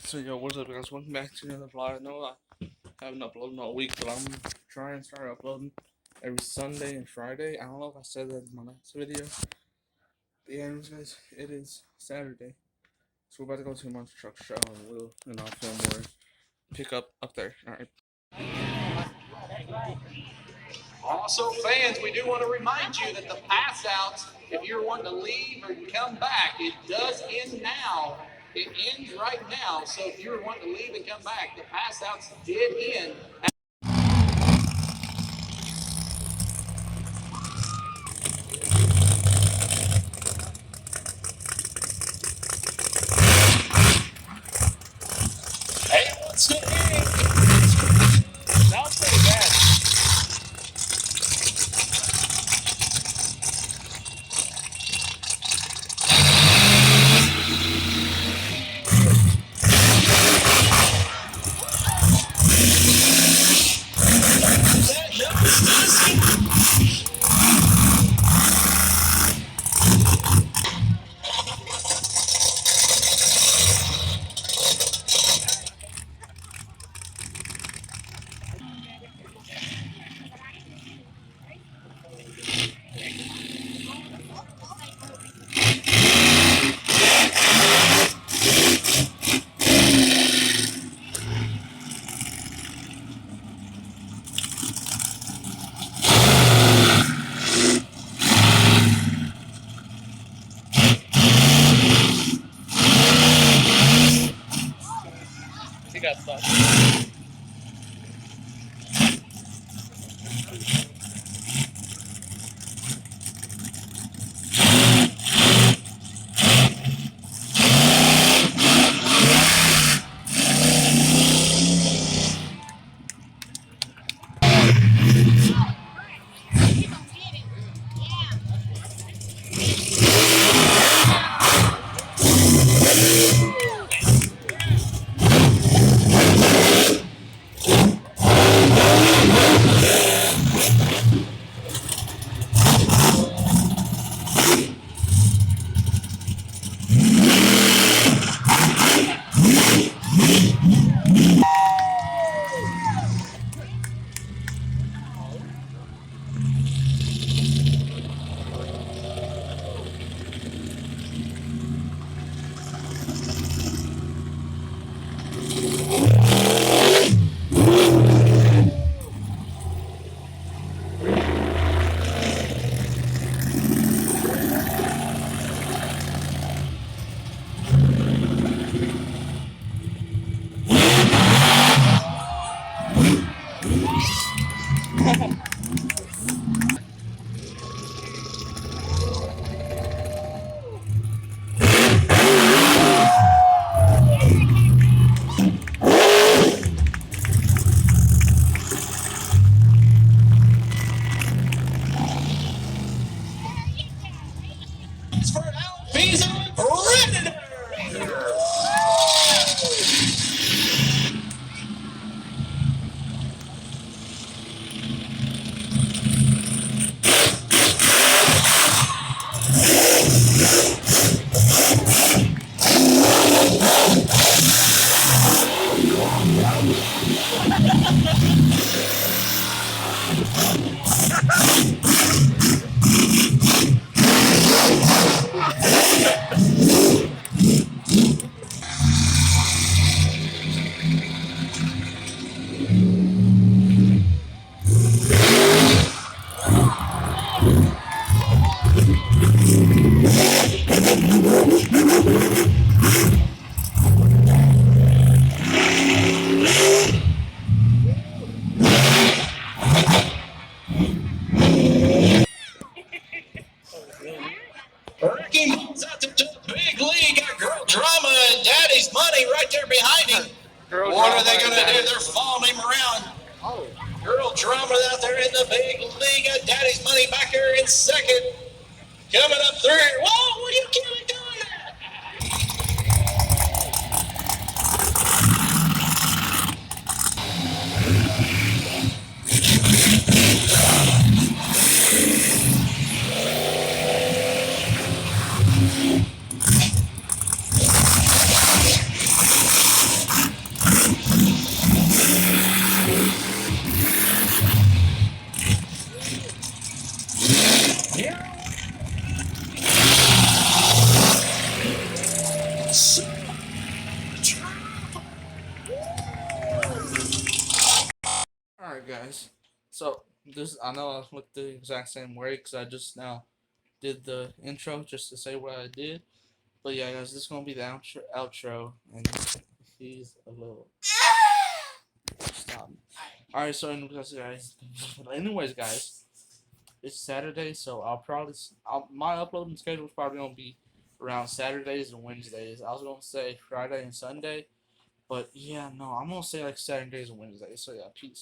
So yo, what's up guys? Welcome back to another vlog. I know I haven't uploaded in a week, but I'm trying to start uploading every Sunday and Friday. I don't know if I said that in my last video. But yeah, anyways guys, it is Saturday. So we're about to go to a monster truck show and I'll film more pick up there. Alright. Also, fans, we do want to remind you that the pass outs, if you're wanting to leave or come back, it does end now. It ends right now. So if you're wanting to leave and come back, the pass outs did end. Hey, what's it? That was pretty bad. He got stuck. For Alpizza Predator. Ricky moves out to the big league. Got Girl Drama and Daddy's Money right there behind him. What are they going to do? They're following him around. Girl Drama out there in the big league. Got Daddy's Money back here in second. Coming up through here. Whoa, what are you killing doing that? guys. So this I know I looked the exact same way because I just now did the intro just to say what I did. But yeah, guys, this is gonna be the outro, and he's a little stop. All right, so anyways, guys, it's Saturday, so my uploading schedule is probably gonna be around Saturdays and Wednesdays. I was gonna say Friday and Sunday, but yeah, no, I'm gonna say like Saturdays and Wednesdays. So yeah, peace.